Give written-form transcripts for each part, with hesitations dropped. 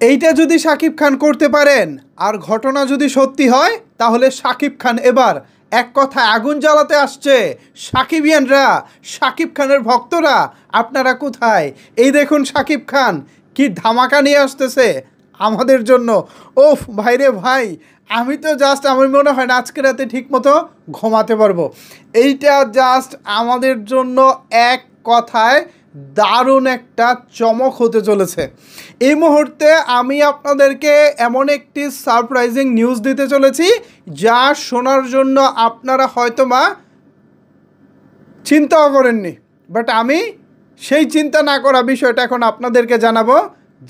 এইটা যদি শাকিব খান করতে পারেন আর ঘটনা যদি সত্যি হয় তাহলে শাকিব খান এবার এক কথায় আগুন জ্বালাতে আসছে। সাকিবিয়ানরা, শাকিব খানের ভক্তরা, আপনারা কোথায়? এই দেখুন শাকিব খান কি ধামাকা নিয়ে আসতেছে আমাদের জন্য। ওফ ভাইরে ভাই, আমি তো জাস্ট, আমার মনে হয় না আজকে রাতে ঠিকমতো ঘুমাতে পারবো। এইটা জাস্ট আমাদের জন্য এক কথায় দারুণ একটা চমক হতে চলেছে। এই মুহূর্তে আমি আপনাদেরকে এমন একটি সারপ্রাইজিং নিউজ দিতে চলেছি যা শোনার জন্য আপনারা হয়তোবা চিন্তাও করেননি, বাট আমি সেই চিন্তা না করা বিষয়টা এখন আপনাদেরকে জানাবো,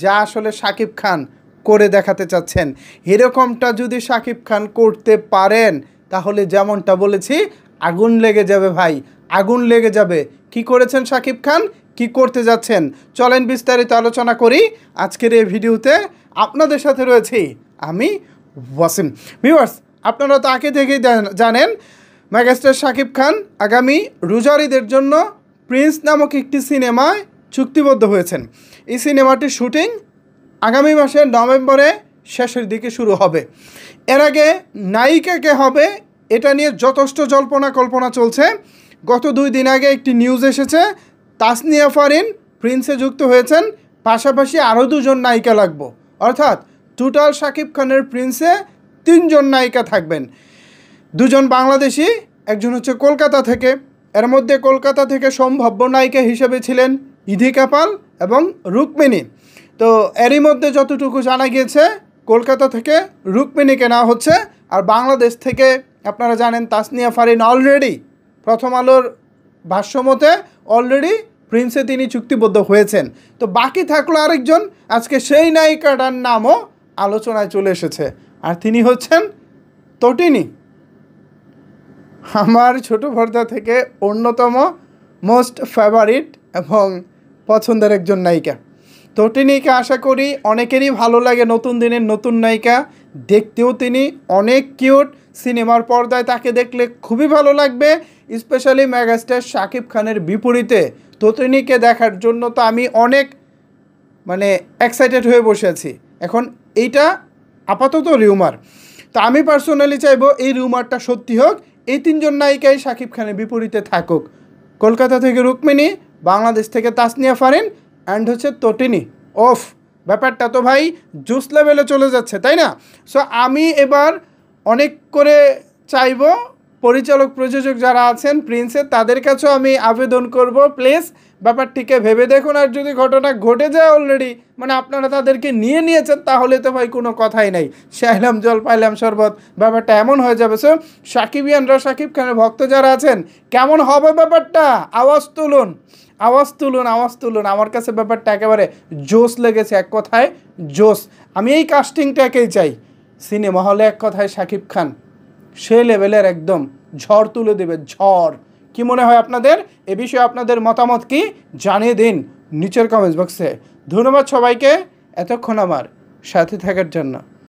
যা আসলে শাকিব খান করে দেখাতে চাচ্ছেন। এরকমটা যদি শাকিব খান করতে পারেন তাহলে যেমনটা বলেছি আগুন লেগে যাবে ভাই, আগুন লেগে যাবে। কি করেছেন শাকিব খান, কি করতে যাচ্ছেন, চলেন বিস্তারিত আলোচনা করি আজকের এই ভিডিওতে। আপনাদের সাথে রয়েছি আমি ওয়াসিম। ভিউয়ার্স, আপনারা তো আগে থেকেই জানেন মেগাস্টার শাকিব খান আগামী রোজার ঈদের জন্য প্রিন্স নামক একটি সিনেমায় চুক্তিবদ্ধ হয়েছেন। এই সিনেমাটির শুটিং আগামী মাসের নভেম্বরে শেষের দিকে শুরু হবে। এর আগে নায়িকা কে হবে এটা নিয়ে যথেষ্ট জল্পনা কল্পনা চলছে। গত 2 দিন আগে একটি নিউজ এসেছে তাসনিয়া ফারিন প্রিন্সে যুক্ত হয়েছেন, পাশাপাশি আরও 2 জন নায়িকা লাগবে। অর্থাৎ টোটাল শাকিব খানের প্রিন্সে 3 জন নায়িকা থাকবেন। 2 জন বাংলাদেশি, একজন হচ্ছে কলকাতা থেকে। এর মধ্যে কলকাতা থেকে সম্ভাব্য নায়িকা হিসেবে ছিলেন ইধিকা পাল এবং রুক্মিণী। তো এরই মধ্যে যতটুকু জানা গিয়েছে কলকাতা থেকে রুক্মিণীকে নেওয়া হচ্ছে, আর বাংলাদেশ থেকে আপনারা জানেন তাসনিয়া ফারিন অলরেডি প্রথম আলোর ভাষ্যমতে অলরেডি প্রিন্সে তিনি চুক্তিবদ্ধ হয়েছেন। তো বাকি থাকলো আরেকজন, আজকে সেই নায়িকাটার নামও আলোচনায় চলে এসেছে, আর তিনি হচ্ছেন তটিনী। আমার ছোট পর্দা থেকে অন্যতম মোস্ট ফেভারিট এবং পছন্দের একজন নায়িকা তটিনীকে আশা করি অনেকেরই ভালো লাগে। নতুন দিনের নতুন নায়িকা, দেখতেও তিনি অনেক কিউট। সিনেমার পর্দায় তাকে দেখলে খুবই ভালো লাগবে। স্পেশালি মেগাস্টার শাকিব খানের বিপরীতে তটিনীকে দেখার জন্য তো আমি অনেক এক্সাইটেড হয়ে বসে আছি। এখন এইটা আপাতত রিউমার, তো আমি পার্সোনালি চাইবো এই রিউমারটা সত্যি হোক। এই 3 জন নায়িকাই শাকিব খানের বিপরীতে থাকুক। কলকাতা থেকে রুক্মিণী, বাংলাদেশ থেকে তাসনিয়া ফারিন অ্যান্ড হচ্ছে তটিনী। ওফ, ব্যাপারটা তো ভাই জুস লেভেলে চলে যাচ্ছে, তাই না? সো আমি এবার অনেক করে চাইবো পরিচালক প্রযোজক যারা আছেন প্রিন্সের, তাদের কাছেও আমি আবেদন করব, প্লিজ ব্যাপারটিকে ভেবে দেখুন। আর যদি ঘটনা ঘটে যায় অলরেডি, আপনারা তাদেরকে নিয়েছেন, তাহলে তো ভাই কোনো কথাই নাই, চাইলাম জল পাইলাম শরবত, ব্যাপারটা এমন হয়ে যাবে। সো সাকিবিয়ানরা, শাকিব খানের ভক্ত যারা আছেন, কেমন হবে ব্যাপারটা? আওয়াজ তুলুন, আওয়াজ তুলুন, আওয়াজ তুলুন। আমার কাছে ব্যাপারটা একেবারে জোস লেগেছে, এক কথায় জোস। আমি এই কাস্টিংটাকেই চাই। সিনেমা হলে এক কথায় শাকিব খান সে লেভেলের একদম ঝড় তুলে দেবে, ঝড়। কি মনে হয় আপনাদের? এ বিষয়ে আপনাদের মতামত কি জানিয়ে দিন নিচের কমেন্টস বক্সে। ধন্যবাদ সবাইকে এতক্ষণ আমার সাথে থাকার জন্য।